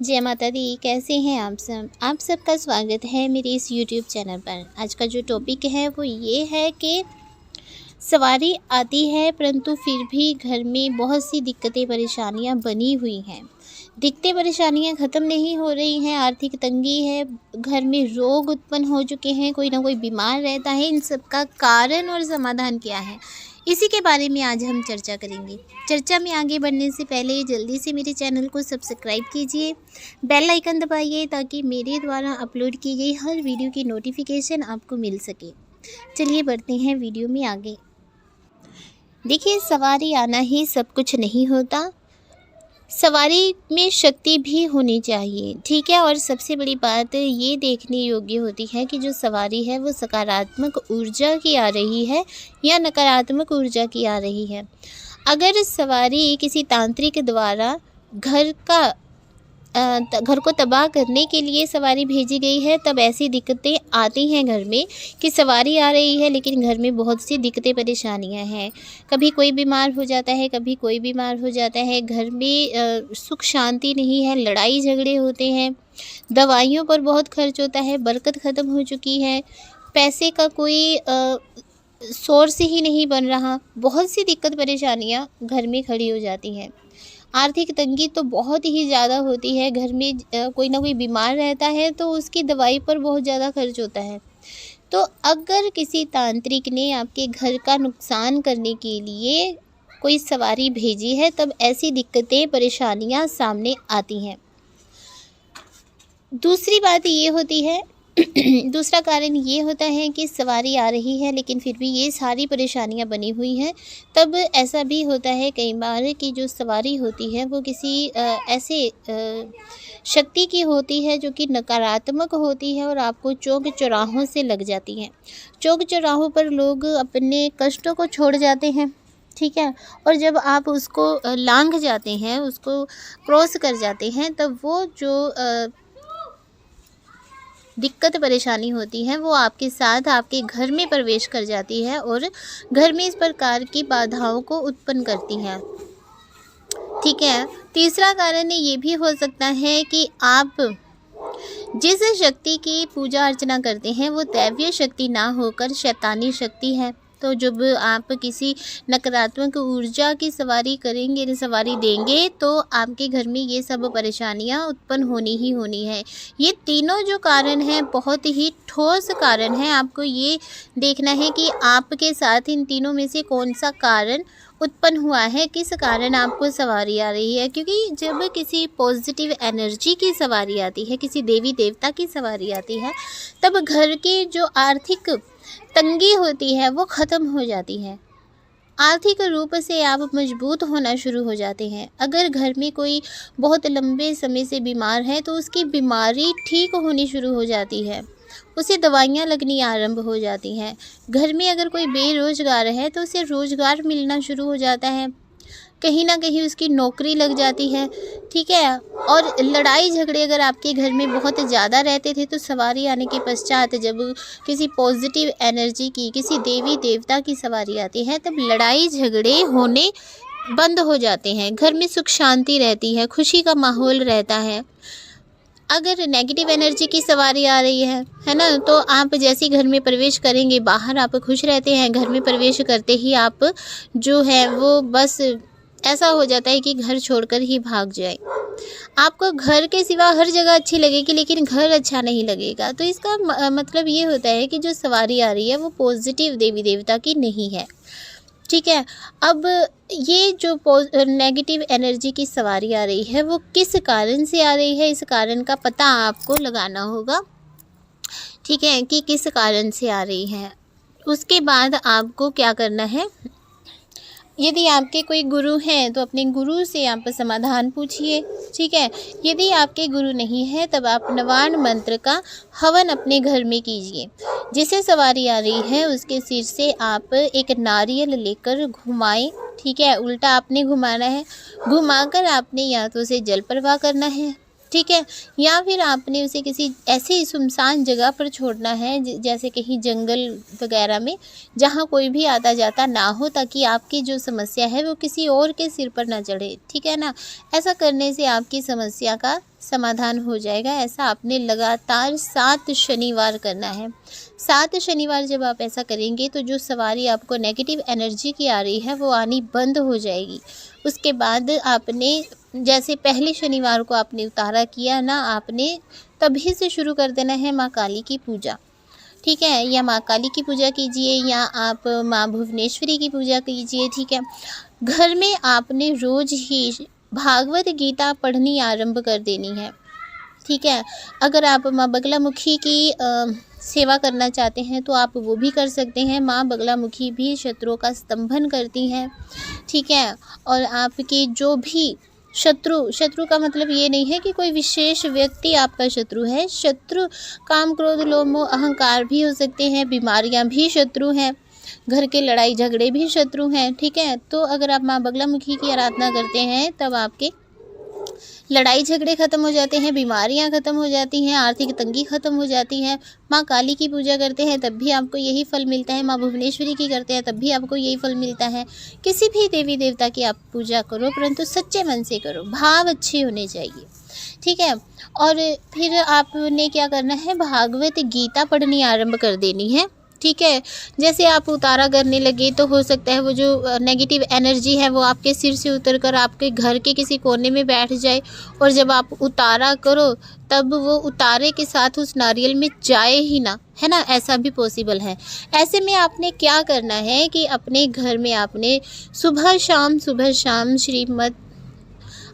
जय माता दी। कैसे हैं आप सब? आप सबका स्वागत है मेरे इस यूट्यूब चैनल पर। आज का जो टॉपिक है वो ये है कि सवारी आती है परंतु फिर भी घर में बहुत सी दिक्कतें परेशानियां बनी हुई हैं। दिक्कतें परेशानियां ख़त्म नहीं हो रही हैं, आर्थिक तंगी है, घर में रोग उत्पन्न हो चुके हैं, कोई ना कोई बीमार रहता है। इन सब का कारण और समाधान क्या है, इसी के बारे में आज हम चर्चा करेंगे। चर्चा में आगे बढ़ने से पहले जल्दी से मेरे चैनल को सब्सक्राइब कीजिए, बेल आइकन दबाइए ताकि मेरे द्वारा अपलोड की गई हर वीडियो की नोटिफिकेशन आपको मिल सके। चलिए बढ़ते हैं वीडियो में आगे। देखिए, सवारी आना ही सब कुछ नहीं होता, सवारी में शक्ति भी होनी चाहिए, ठीक है। और सबसे बड़ी बात ये देखने योग्य होती है कि जो सवारी है वो सकारात्मक ऊर्जा की आ रही है या नकारात्मक ऊर्जा की आ रही है। अगर सवारी किसी तांत्रिक द्वारा घर को तबाह करने के लिए सवारी भेजी गई है, तब ऐसी दिक्कतें आती हैं घर में कि सवारी आ रही है लेकिन घर में बहुत सी दिक्कतें परेशानियां हैं। कभी कोई बीमार हो जाता है, कभी कोई बीमार हो जाता है, घर में सुख शांति नहीं है, लड़ाई झगड़े होते हैं, दवाइयों पर बहुत खर्च होता है, बरकत ख़त्म हो चुकी है, पैसे का कोई सोर्स ही नहीं बन रहा। बहुत सी दिक्कत परेशानियां घर में खड़ी हो जाती हैं। आर्थिक तंगी तो बहुत ही ज़्यादा होती है। घर में कोई ना कोई बीमार रहता है तो उसकी दवाई पर बहुत ज़्यादा खर्च होता है। तो अगर किसी तांत्रिक ने आपके घर का नुकसान करने के लिए कोई सवारी भेजी है, तब ऐसी दिक्कतें परेशानियां सामने आती हैं। दूसरी बात ये होती है दूसरा कारण ये होता है कि सवारी आ रही है लेकिन फिर भी ये सारी परेशानियां बनी हुई हैं। तब ऐसा भी होता है कई बार कि जो सवारी होती है वो किसी ऐसे शक्ति की होती है जो कि नकारात्मक होती है और आपको चौक चौराहों से लग जाती है। चौक चौराहों पर लोग अपने कष्टों को छोड़ जाते हैं, ठीक है। और जब आप उसको लांघ जाते हैं, उसको क्रॉस कर जाते हैं, तब वो जो दिक्कत परेशानी होती है वो आपके साथ आपके घर में प्रवेश कर जाती है और घर में इस प्रकार की बाधाओं को उत्पन्न करती है, ठीक है। तीसरा कारण ये भी हो सकता है कि आप जिस शक्ति की पूजा अर्चना करते हैं वो दैवीय शक्ति ना होकर शैतानी शक्ति है। तो जब आप किसी नकारात्मक ऊर्जा की सवारी करेंगे, सवारी देंगे, तो आपके घर में ये सब परेशानियां उत्पन्न होनी ही होनी है। ये तीनों जो कारण हैं बहुत ही ठोस कारण हैं। आपको ये देखना है कि आपके साथ इन तीनों में से कौन सा कारण उत्पन्न हुआ है, किस कारण आपको सवारी आ रही है। क्योंकि जब किसी पॉजिटिव एनर्जी की सवारी आती है, किसी देवी देवता की सवारी आती है, तब घर की जो आर्थिक तंगी होती है वो ख़त्म हो जाती है। आर्थिक रूप से आप मजबूत होना शुरू हो जाते हैं। अगर घर में कोई बहुत लंबे समय से बीमार है तो उसकी बीमारी ठीक होनी शुरू हो जाती है, उसे दवाइयाँ लगनी आरंभ हो जाती हैं। घर में अगर कोई बेरोजगार है तो उसे रोज़गार मिलना शुरू हो जाता है, कहीं ना कहीं उसकी नौकरी लग जाती है, ठीक है। और लड़ाई झगड़े अगर आपके घर में बहुत ज़्यादा रहते थे तो सवारी आने के पश्चात जब किसी पॉजिटिव एनर्जी की, किसी देवी देवता की सवारी आती है, तब लड़ाई झगड़े होने बंद हो जाते हैं। घर में सुख शांति रहती है, खुशी का माहौल रहता है। अगर नेगेटिव एनर्जी की सवारी आ रही है ना, तो आप जैसे घर में प्रवेश करेंगे, बाहर आप खुश रहते हैं, घर में प्रवेश करते ही आप जो है वो बस ऐसा हो जाता है कि घर छोड़कर ही भाग जाए। आपको घर के सिवा हर जगह अच्छी लगेगी लेकिन घर अच्छा नहीं लगेगा। तो इसका मतलब ये होता है कि जो सवारी आ रही है वो पॉजिटिव देवी देवता की नहीं है, ठीक है। अब ये जो नेगेटिव एनर्जी की सवारी आ रही है वो किस कारण से आ रही है, इस कारण का पता आपको लगाना होगा, ठीक है, कि किस कारण से आ रही है। उसके बाद आपको क्या करना है, यदि आपके कोई गुरु हैं तो अपने गुरु से आप समाधान पूछिए, ठीक है। यदि आपके गुरु नहीं है तब आप नवान मंत्र का हवन अपने घर में कीजिए। जिसे सवारी आ रही है उसके सिर से आप एक नारियल लेकर घुमाएं, ठीक है। उल्टा आपने घुमाना है, घुमाकर आपने या तो उसे जल प्रवाह करना है, ठीक है। या फिर आपने उसे किसी ऐसी सुनसान जगह पर छोड़ना है, जैसे कहीं जंगल वगैरह में, जहाँ कोई भी आता जाता ना हो, ताकि आपकी जो समस्या है वो किसी और के सिर पर ना चढ़े, ठीक है ना। ऐसा करने से आपकी समस्या का समाधान हो जाएगा। ऐसा आपने लगातार 7 शनिवार करना है। 7 शनिवार जब आप ऐसा करेंगे तो जो सवारी आपको नेगेटिव एनर्जी की आ रही है वो आनी बंद हो जाएगी। उसके बाद आपने जैसे पहले शनिवार को आपने उतारा किया ना, आपने तभी से शुरू कर देना है माँ काली की पूजा, ठीक है। या माँ काली की पूजा कीजिए, या आप माँ भुवनेश्वरी की पूजा कीजिए, ठीक है। घर में आपने रोज़ ही भागवत गीता पढ़नी आरंभ कर देनी है, ठीक है। अगर आप माँ बगलामुखी की सेवा करना चाहते हैं तो आप वो भी कर सकते हैं। माँ बगलामुखी भी शत्रुओं का स्तंभन करती हैं, ठीक है। और आपके जो भी शत्रु का मतलब ये नहीं है कि कोई विशेष व्यक्ति आपका शत्रु है। शत्रु काम क्रोध लोभ मोह अहंकार भी हो सकते हैं, बीमारियां भी शत्रु हैं, घर के लड़ाई झगड़े भी शत्रु हैं, ठीक है। तो अगर आप माँ बगलामुखी की आराधना करते हैं तब आपके लड़ाई झगड़े ख़त्म हो जाते हैं, बीमारियां ख़त्म हो जाती हैं, आर्थिक तंगी ख़त्म हो जाती है। माँ काली की पूजा करते हैं तब भी आपको यही फल मिलता है। माँ भुवनेश्वरी की करते हैं तब भी आपको यही फल मिलता है। किसी भी देवी देवता की आप पूजा करो, परंतु सच्चे मन से करो, भाव अच्छे होने चाहिए, ठीक है। और फिर आपने क्या करना है, भागवत गीता पढ़नी आरंभ कर देनी है, ठीक है। जैसे आप उतारा करने लगे तो हो सकता है वो जो नेगेटिव एनर्जी है वो आपके सिर से उतरकर आपके घर के किसी कोने में बैठ जाए, और जब आप उतारा करो तब वो उतारे के साथ उस नारियल में जाए ही ना, है ना। ऐसा भी पॉसिबल है। ऐसे में आपने क्या करना है कि अपने घर में आपने सुबह शाम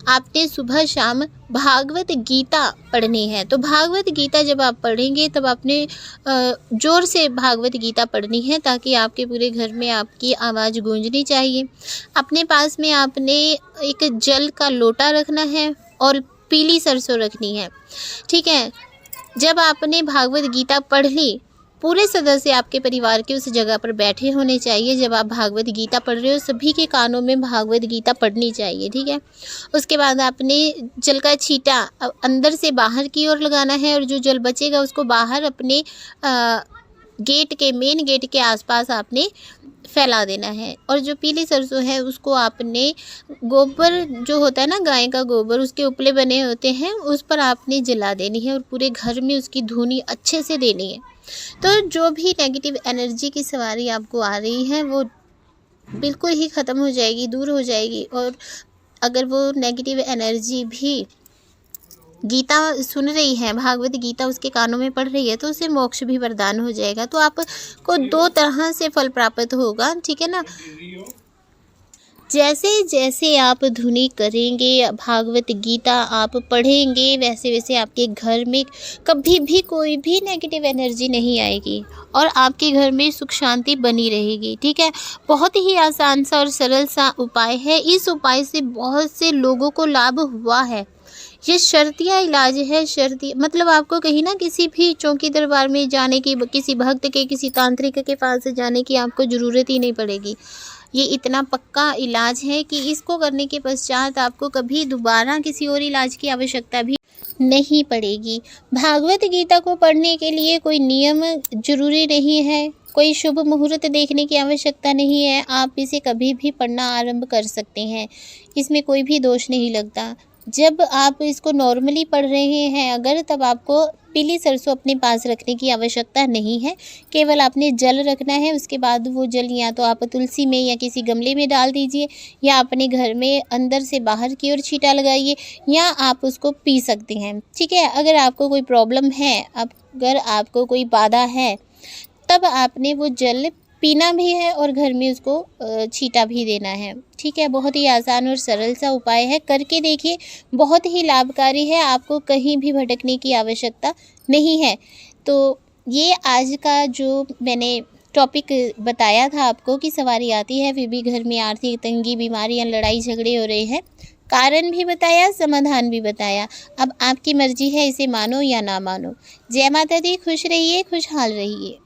आपने सुबह शाम भागवत गीता पढ़नी है। तो भागवत गीता जब आप पढ़ेंगे तब आपने ज़ोर से भागवत गीता पढ़नी है, ताकि आपके पूरे घर में आपकी आवाज़ गूंजनी चाहिए। अपने पास में आपने एक जल का लोटा रखना है और पीली सरसों रखनी है, ठीक है। जब आपने भागवत गीता पढ़ ली, पूरे सदस्य आपके परिवार के उस जगह पर बैठे होने चाहिए। जब आप भागवत गीता पढ़ रहे हो सभी के कानों में भागवत गीता पढ़नी चाहिए, ठीक है। उसके बाद आपने जल का छींटा अंदर से बाहर की ओर लगाना है, और जो जल बचेगा उसको बाहर अपने मेन गेट के आसपास आपने फैला देना है। और जो पीली सरसों है उसको आपने गोबर जो होता है ना, गाय का गोबर, उसके उपले बने होते हैं, उस पर आपने जला देनी है और पूरे घर में उसकी धुनी अच्छे से देनी है। तो जो भी नेगेटिव एनर्जी की सवारी आपको आ रही है वो बिल्कुल ही ख़त्म हो जाएगी, दूर हो जाएगी। और अगर वो नेगेटिव एनर्जी भी गीता सुन रही है, भागवत गीता उसके कानों में पढ़ रही है, तो उसे मोक्ष भी वरदान हो जाएगा। तो आपको 2 तरह से फल प्राप्त होगा, ठीक है ना। जैसे जैसे आप धुनी करेंगे, भागवत गीता आप पढ़ेंगे, वैसे वैसे आपके घर में कभी भी कोई भी नेगेटिव एनर्जी नहीं आएगी और आपके घर में सुख शांति बनी रहेगी, ठीक है। बहुत ही आसान सा और सरल सा उपाय है। इस उपाय से बहुत से लोगों को लाभ हुआ है। ये शर्तिया इलाज है। शर्ती मतलब आपको कहीं ना किसी भी चौकी दरबार में जाने की, किसी भक्त के, किसी तांत्रिक के पास जाने की आपको ज़रूरत ही नहीं पड़ेगी। ये इतना पक्का इलाज है कि इसको करने के पश्चात आपको कभी दोबारा किसी और इलाज की आवश्यकता भी नहीं पड़ेगी। भागवत गीता को पढ़ने के लिए कोई नियम जरूरी नहीं है, कोई शुभ मुहूर्त देखने की आवश्यकता नहीं है। आप इसे कभी भी पढ़ना आरंभ कर सकते हैं, इसमें कोई भी दोष नहीं लगता। जब आप इसको नॉर्मली पढ़ रहे हैं अगर, तब आपको पीली सरसों अपने पास रखने की आवश्यकता नहीं है। केवल आपने जल रखना है। उसके बाद वो जल या तो आप तुलसी में या किसी गमले में डाल दीजिए, या अपने घर में अंदर से बाहर की ओर छींटा लगाइए, या आप उसको पी सकते हैं, ठीक है। अगर आपको कोई प्रॉब्लम है, अगर आपको कोई बाधा है, तब आपने वो जल पीना भी है और घर में उसको छींटा भी देना है, ठीक है। बहुत ही आसान और सरल सा उपाय है, करके देखिए, बहुत ही लाभकारी है। आपको कहीं भी भटकने की आवश्यकता नहीं है। तो ये आज का जो मैंने टॉपिक बताया था आपको कि सवारी आती है फिर भी घर में आर्थिक तंगी, बीमारियां, लड़ाई झगड़े हो रहे हैं, कारण भी बताया, समाधान भी बताया। अब आपकी मर्जी है इसे मानो या ना मानो। जय माता दी। खुश रहिए, खुशहाल रहिए।